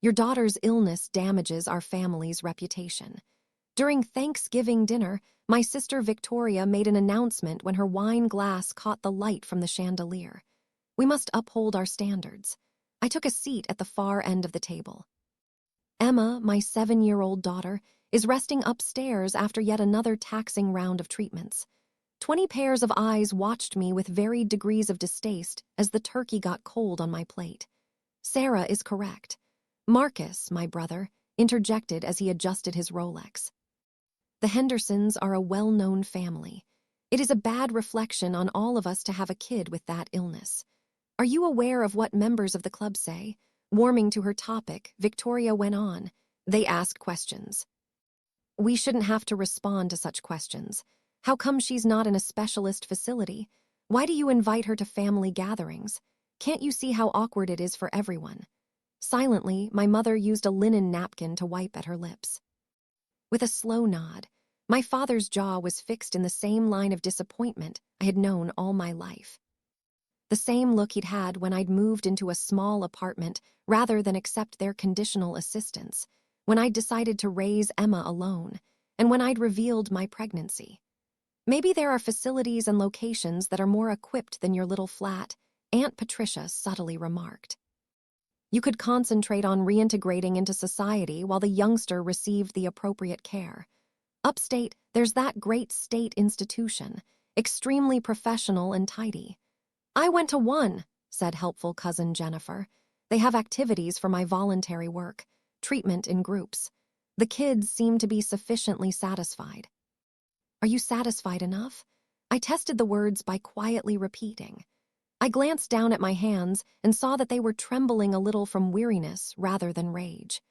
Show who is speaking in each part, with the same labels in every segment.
Speaker 1: Your daughter's illness damages our family's reputation. During Thanksgiving dinner, my sister Victoria made an announcement when her wine glass caught the light from the chandelier. We must uphold our standards. I took a seat at the far end of the table. Emma, my 7-year-old daughter, is resting upstairs after yet another taxing round of treatments. 20 pairs of eyes watched me with varied degrees of distaste as the turkey got cold on my plate. Sarah is correct. Marcus, my brother, interjected as he adjusted his Rolex. The Hendersons are a well-known family. It is a bad reflection on all of us to have a kid with that illness. Are you aware of what members of the club say? Warming to her topic, Victoria went on. They ask questions. We shouldn't have to respond to such questions. How come she's not in a specialist facility? Why do you invite her to family gatherings? Can't you see how awkward it is for everyone? Silently, my mother used a linen napkin to wipe at her lips. With a slow nod, my father's jaw was fixed in the same line of disappointment I had known all my life. The same look he'd had when I'd moved into a small apartment rather than accept their conditional assistance, when I'd decided to raise Emma alone, and when I'd revealed my pregnancy. Maybe there are facilities and locations that are more equipped than your little flat, Aunt Patricia subtly remarked. You could concentrate on reintegrating into society while the youngster received the appropriate care. Upstate, there's that great state institution, extremely professional and tidy. I went to one, said helpful cousin Jennifer. They have activities for my voluntary work, treatment in groups. The kids seem to be sufficiently satisfied. Are you satisfied enough? I tested the words by quietly repeating. I glanced down at my hands and saw that they were trembling a little from weariness rather than rage.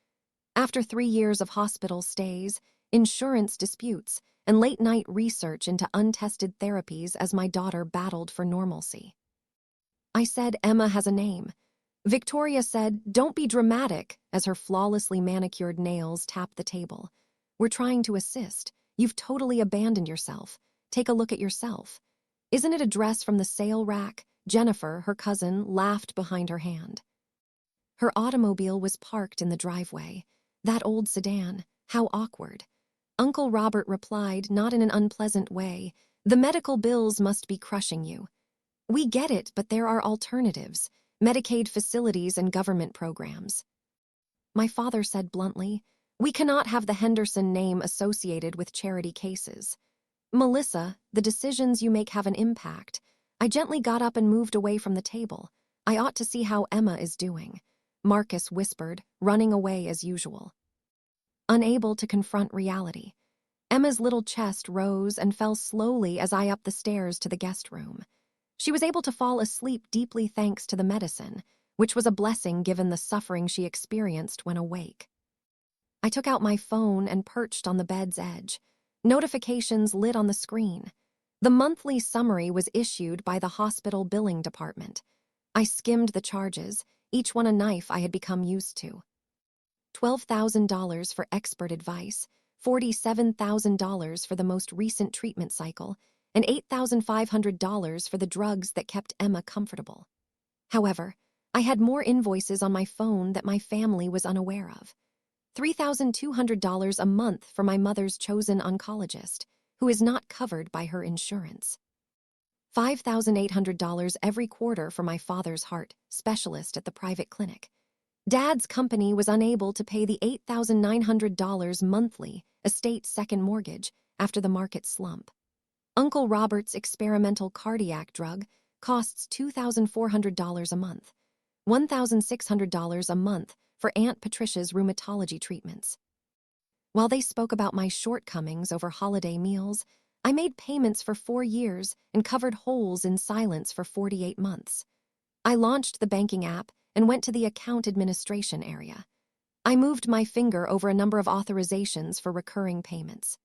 Speaker 1: After 3 years of hospital stays, insurance disputes, and late-night research into untested therapies as my daughter battled for normalcy. I said Emma has a name. Victoria said, "Don't be dramatic," as her flawlessly manicured nails tapped the table. We're trying to assist. You've totally abandoned yourself. Take a look at yourself. Isn't it a dress from the sale rack? Jennifer, her cousin, laughed behind her hand. Her automobile was parked in the driveway. That old sedan, how awkward. Uncle Robert replied, not in an unpleasant way, "The medical bills must be crushing you." We get it, but there are alternatives, Medicaid facilities and government programs. My father said bluntly, "We cannot have the Henderson name associated with charity cases." Melissa, the decisions you make have an impact. I gently got up and moved away from the table. I ought to see how Emma is doing. Marcus whispered, running away as usual. Unable to confront reality, Emma's little chest rose and fell slowly as I upped the stairs to the guest room. She was able to fall asleep deeply thanks to the medicine, which was a blessing given the suffering she experienced when awake. I took out my phone and perched on the bed's edge. Notifications lit on the screen. The monthly summary was issued by the hospital billing department. I skimmed the charges, each one a knife I had become used to. $12,000 for expert advice, $47,000 for the most recent treatment cycle, and $8,500 for the drugs that kept Emma comfortable. However, I had more invoices on my phone that my family was unaware of. $3,200 a month for my mother's chosen oncologist, who is not covered by her insurance. $5,800 every quarter for my father's heart specialist at the private clinic. Dad's company was unable to pay the $8,900 monthly estate second mortgage after the market slump. Uncle Robert's experimental cardiac drug costs $2,400 a month, $1,600 a month for Aunt Patricia's rheumatology treatments. While they spoke about my shortcomings over holiday meals, I made payments for 4 years and covered holes in silence for 48 months. I launched the banking app and went to the account administration area. I moved my finger over a number of authorizations for recurring payments.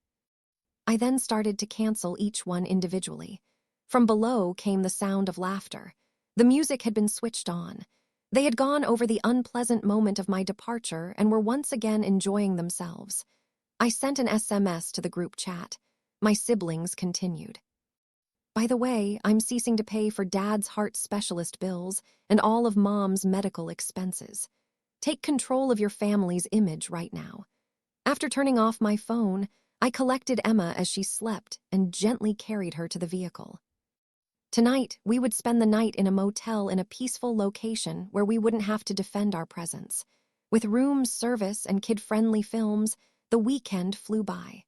Speaker 1: I then started to cancel each one individually. From below came the sound of laughter. The music had been switched on. They had gone over the unpleasant moment of my departure and were once again enjoying themselves. I sent an SMS to the group chat. My siblings continued. By the way, I'm ceasing to pay for Dad's heart specialist bills and all of Mom's medical expenses. Take control of your family's image right now. After turning off my phone, I collected Emma as she slept and gently carried her to the vehicle. Tonight, we would spend the night in a motel in a peaceful location where we wouldn't have to defend our presence. With room service and kid-friendly films, the weekend flew by.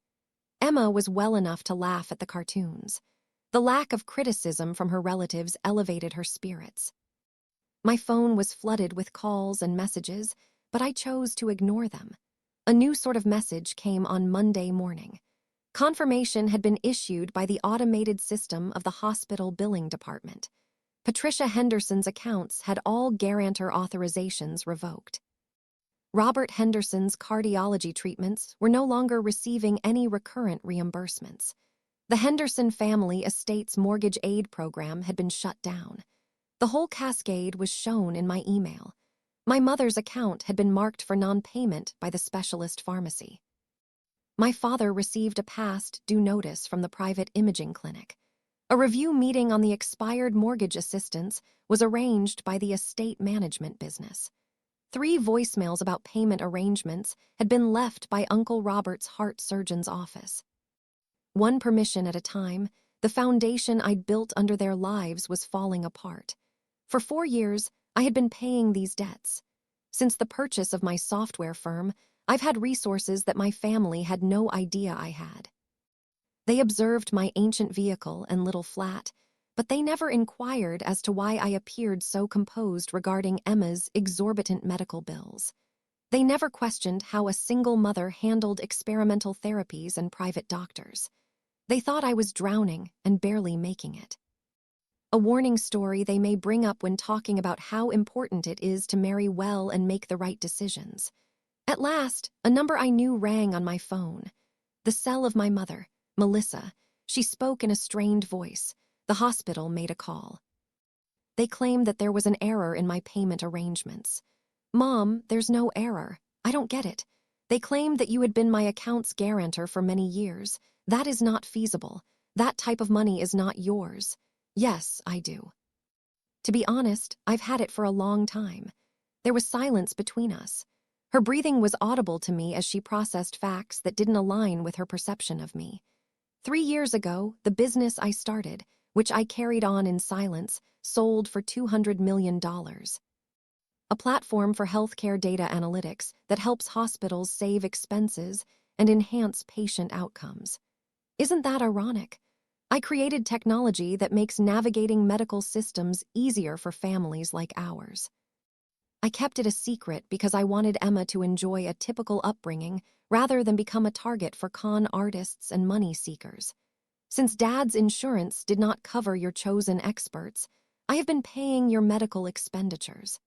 Speaker 1: Emma was well enough to laugh at the cartoons. The lack of criticism from her relatives elevated her spirits. My phone was flooded with calls and messages, but I chose to ignore them. A new sort of message came on Monday morning. Confirmation had been issued by the automated system of the hospital billing department. Patricia Henderson's accounts had all guarantor authorizations revoked. Robert Henderson's cardiology treatments were no longer receiving any recurrent reimbursements. The Henderson family estate's mortgage aid program had been shut down. The whole cascade was shown in my email. My mother's account had been marked for non-payment by the specialist pharmacy. My father received a past due notice from the private imaging clinic. A review meeting on the expired mortgage assistance was arranged by the estate management business. 3 voicemails about payment arrangements had been left by Uncle Robert's heart surgeon's office. One permission at a time, the foundation I'd built under their lives was falling apart. For 4 years, I had been paying these debts. Since the purchase of my software firm, I've had resources that my family had no idea I had. They observed my ancient vehicle and little flat, but they never inquired as to why I appeared so composed regarding Emma's exorbitant medical bills. They never questioned how a single mother handled experimental therapies and private doctors. They thought I was drowning and barely making it. A warning story they may bring up when talking about how important it is to marry well and make the right decisions. At last, a number I knew rang on my phone. The cell of my mother, Melissa. She spoke in a strained voice. The hospital made a call. They claimed that there was an error in my payment arrangements. Mom, there's no error. I don't get it. They claimed that you had been my account's guarantor for many years. That is not feasible. That type of money is not yours. Yes, I do. To be honest, I've had it for a long time. There was silence between us. Her breathing was audible to me as she processed facts that didn't align with her perception of me. 3 years ago, the business I started, which I carried on in silence, sold for $200 million. A platform for healthcare data analytics that helps hospitals save expenses and enhance patient outcomes. Isn't that ironic? I created technology that makes navigating medical systems easier for families like ours. I kept it a secret because I wanted Emma to enjoy a typical upbringing rather than become a target for con artists and money seekers. Since Dad's insurance did not cover your chosen experts, I have been paying your medical expenditures.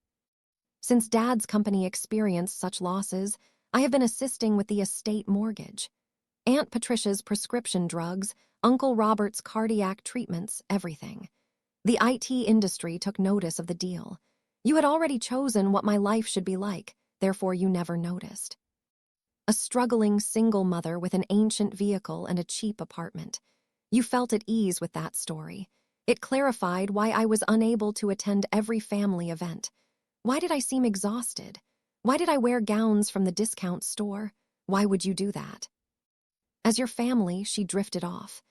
Speaker 1: Since Dad's company experienced such losses, I have been assisting with the estate mortgage. Aunt Patricia's prescription drugs, Uncle Robert's cardiac treatments, everything. The IT industry took notice of the deal. You had already chosen what my life should be like, therefore you never noticed. A struggling single mother with an ancient vehicle and a cheap apartment. You felt at ease with that story. It clarified why I was unable to attend every family event. Why did I seem exhausted? Why did I wear gowns from the discount store? Why would you do that? As your family, she drifted off.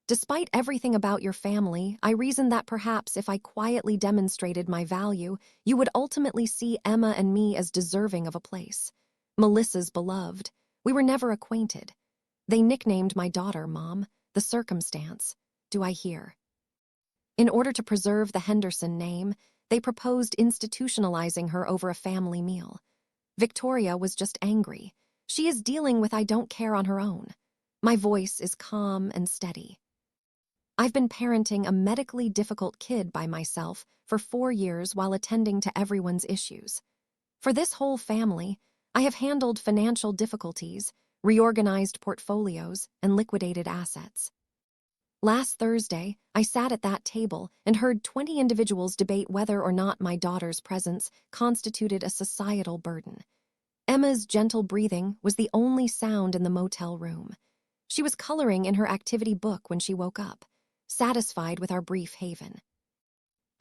Speaker 1: Despite everything about your family, I reasoned that perhaps if I quietly demonstrated my value, you would ultimately see Emma and me as deserving of a place. Melissa's beloved. We were never acquainted. They nicknamed my daughter, Mom, the circumstance. Do I hear? In order to preserve the Henderson name, they proposed institutionalizing her over a family meal. Victoria was just angry. She is dealing with I don't care on her own. My voice is calm and steady. I've been parenting a medically difficult kid by myself for 4 years while attending to everyone's issues. For this whole family, I have handled financial difficulties, reorganized portfolios, and liquidated assets. Last Thursday, I sat at that table and heard 20 individuals debate whether or not my daughter's presence constituted a societal burden. Emma's gentle breathing was the only sound in the motel room. She was coloring in her activity book when she woke up, satisfied with our brief haven.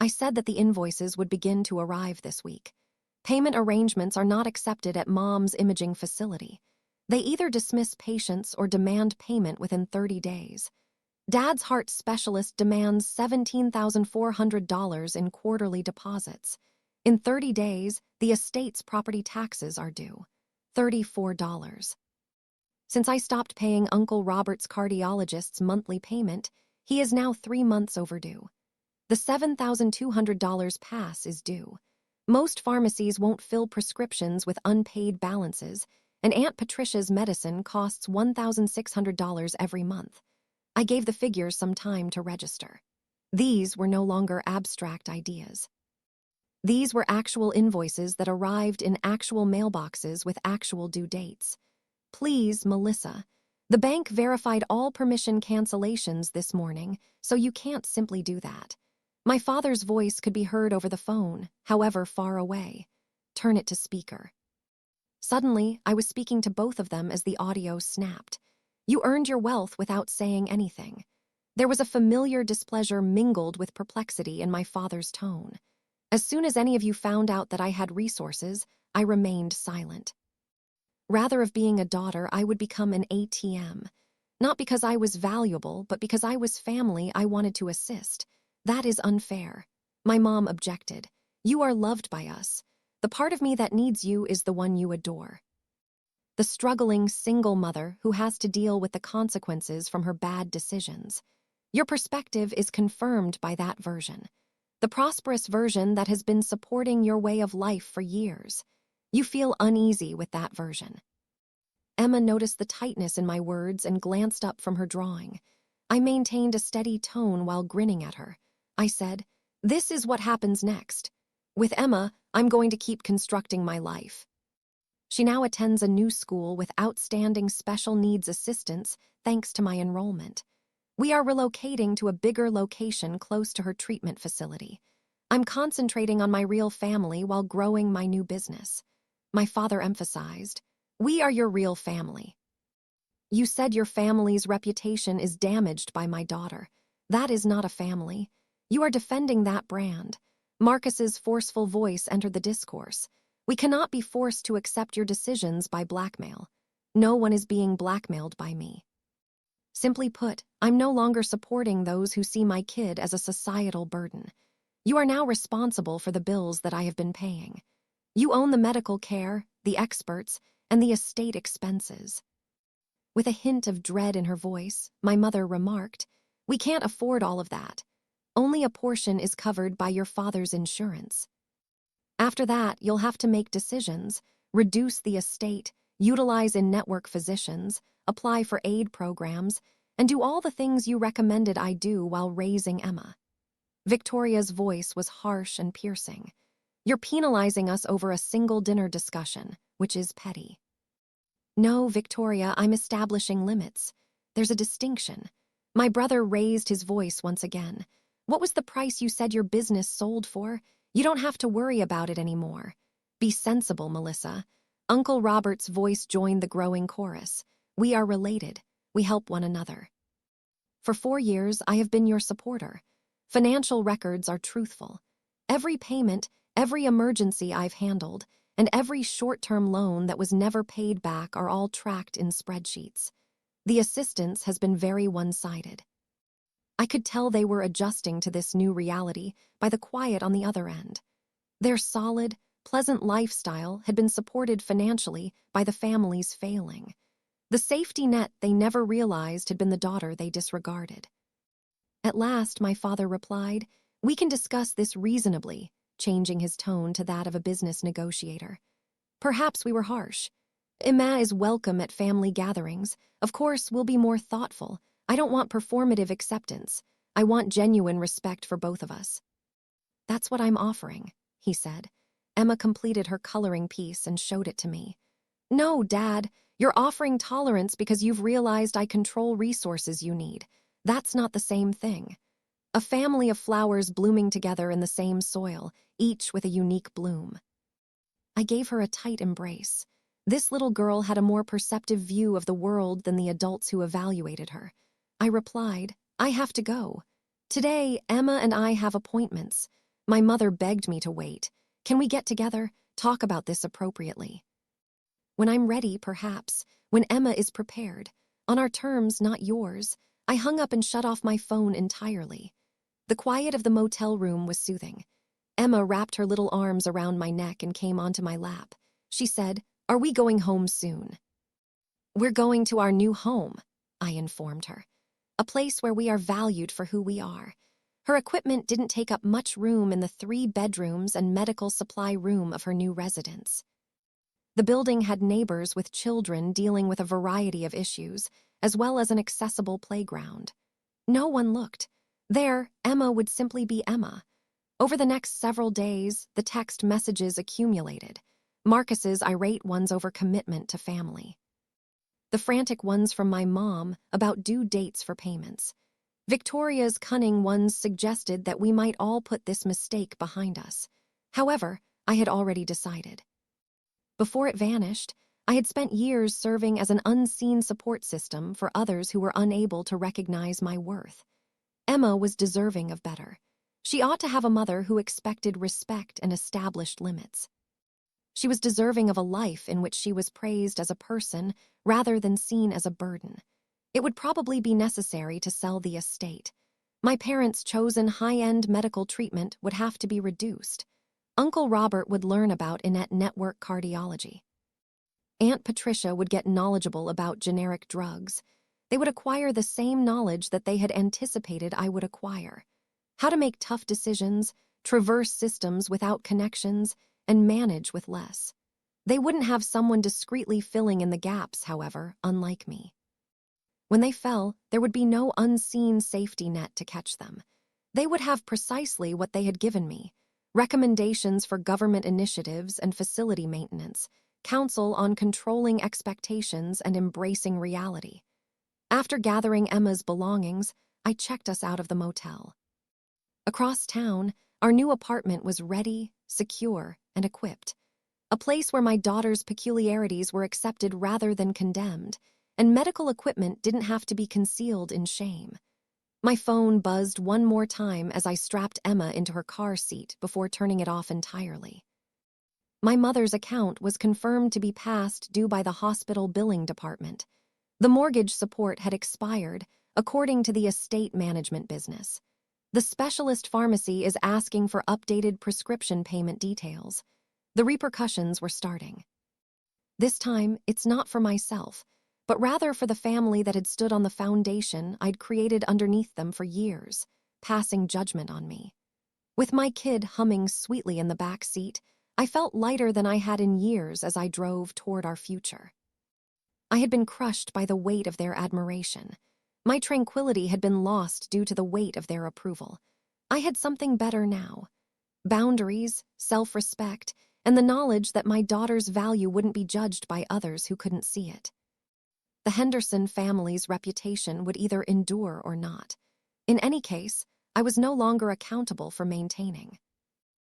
Speaker 1: I said that the invoices would begin to arrive this week. Payment arrangements are not accepted at Mom's imaging facility. They either dismiss patients or demand payment within 30 days. Dad's heart specialist demands $17,400 in quarterly deposits. In 30 days, the estate's property taxes are due. $34. Since I stopped paying Uncle Robert's cardiologist's monthly payment, he is now 3 months overdue. The $7,200 pass is due. Most pharmacies won't fill prescriptions with unpaid balances, and Aunt Patricia's medicine costs $1,600 every month. I gave the figures some time to register. These were no longer abstract ideas. These were actual invoices that arrived in actual mailboxes with actual due dates. Please, Melissa, the bank verified all permission cancellations this morning, so you can't simply do that. My father's voice could be heard over the phone, however far away. Turn it to speaker. Suddenly, I was speaking to both of them as the audio snapped. You earned your wealth without saying anything. There was a familiar displeasure mingled with perplexity in my father's tone. As soon as any of you found out that I had resources, I remained silent. Rather of being a daughter, I would become an ATM. Not because I was valuable, but because I was family I wanted to assist. That is unfair. My mom objected. You are loved by us. The part of me that needs you is the one you adore. The struggling single mother who has to deal with the consequences from her bad decisions. Your perspective is confirmed by that version. The prosperous version that has been supporting your way of life for years. You feel uneasy with that version. Emma noticed the tightness in my words and glanced up from her drawing. I maintained a steady tone while grinning at her. I said, "This is what happens next. With Emma, I'm going to keep constructing my life." She now attends a new school with outstanding special needs assistance thanks to my enrollment. We are relocating to a bigger location close to her treatment facility. I'm concentrating on my real family while growing my new business. My father emphasized, "We are your real family." You said your family's reputation is damaged by my daughter. That is not a family. You are defending that brand. Marcus's forceful voice entered the discourse. We cannot be forced to accept your decisions by blackmail. No one is being blackmailed by me. Simply put, I'm no longer supporting those who see my kid as a societal burden. You are now responsible for the bills that I have been paying. You own the medical care, the experts, and the estate expenses. With a hint of dread in her voice, my mother remarked, "We can't afford all of that. Only a portion is covered by your father's insurance. After that, you'll have to make decisions, reduce the estate, utilize in-network physicians, apply for aid programs, and do all the things you recommended I do while raising Emma." Victoria's voice was harsh and piercing. "You're penalizing us over a single dinner discussion, which is petty." "No, Victoria, I'm establishing limits. There's a distinction." My brother raised his voice once again. "What was the price you said your business sold for? You don't have to worry about it anymore. Be sensible, Melissa." Uncle Robert's voice joined the growing chorus. "We are related. We help one another. For 4 years, I have been your supporter. Financial records are truthful. Every payment, every emergency I've handled, and every short-term loan that was never paid back are all tracked in spreadsheets. The assistance has been very one-sided." I could tell they were adjusting to this new reality by the quiet on the other end. Their solid, pleasant lifestyle had been supported financially by the family's failing. The safety net they never realized had been the daughter they disregarded. At last, my father replied, "We can discuss this reasonably," changing his tone to that of a business negotiator. "Perhaps we were harsh. Emma is welcome at family gatherings. Of course, we'll be more thoughtful. I don't want performative acceptance. I want genuine respect for both of us." "That's what I'm offering," he said. Emma completed her coloring piece and showed it to me. "No, Dad, you're offering tolerance because you've realized I control resources you need. That's not the same thing. A family of flowers blooming together in the same soil, each with a unique bloom." I gave her a tight embrace. This little girl had a more perceptive view of the world than the adults who evaluated her. I replied, "I have to go. Today, Emma and I have appointments. My mother begged me to wait. Can we get together? Talk about this appropriately. When I'm ready, perhaps. When Emma is prepared. On our terms, not yours. I hung up and shut off my phone entirely. The quiet of the motel room was soothing. Emma wrapped her little arms around my neck and came onto my lap. She said, "Are we going home soon?" "We're going to our new home," I informed her. "A place where we are valued for who we are." Her equipment didn't take up much room in the 3 bedrooms and medical supply room of her new residence. The building had neighbors with children dealing with a variety of issues, as well as an accessible playground. No one looked. There, Emma would simply be Emma. Over the next several days, the text messages accumulated. Marcus's irate ones over commitment to family. The frantic ones from my mom about due dates for payments. Victoria's cunning ones suggested that we might all put this mistake behind us. However, I had already decided. Before it vanished, I had spent years serving as an unseen support system for others who were unable to recognize my worth. Emma was deserving of better. She ought to have a mother who expected respect and established limits. She was deserving of a life in which she was praised as a person rather than seen as a burden. It would probably be necessary to sell the estate. My parents' chosen high-end medical treatment would have to be reduced. Uncle Robert would learn about Inet network cardiology. Aunt Patricia would get knowledgeable about generic drugs. They would acquire the same knowledge that they had anticipated I would acquire. How to make tough decisions, traverse systems without connections, and manage with less. They wouldn't have someone discreetly filling in the gaps, however, unlike me. When they fell, there would be no unseen safety net to catch them. They would have precisely what they had given me: recommendations for government initiatives and facility maintenance, counsel on controlling expectations and embracing reality. After gathering Emma's belongings, I checked us out of the motel. Across town, our new apartment was ready, secure, and equipped. A place where my daughter's peculiarities were accepted rather than condemned, and medical equipment didn't have to be concealed in shame. My phone buzzed one more time as I strapped Emma into her car seat before turning it off entirely. My mother's account was confirmed to be past due by the hospital billing department. The mortgage support had expired, according to the estate management business. The specialist pharmacy is asking for updated prescription payment details. The repercussions were starting. This time, it's not for myself, but rather for the family that had stood on the foundation I'd created underneath them for years, passing judgment on me. With my kid humming sweetly in the back seat, I felt lighter than I had in years as I drove toward our future. I had been crushed by the weight of their admiration. My tranquility had been lost due to the weight of their approval. I had something better now: boundaries, self-respect, and the knowledge that my daughter's value wouldn't be judged by others who couldn't see it. The Henderson family's reputation would either endure or not. In any case, I was no longer accountable for maintaining.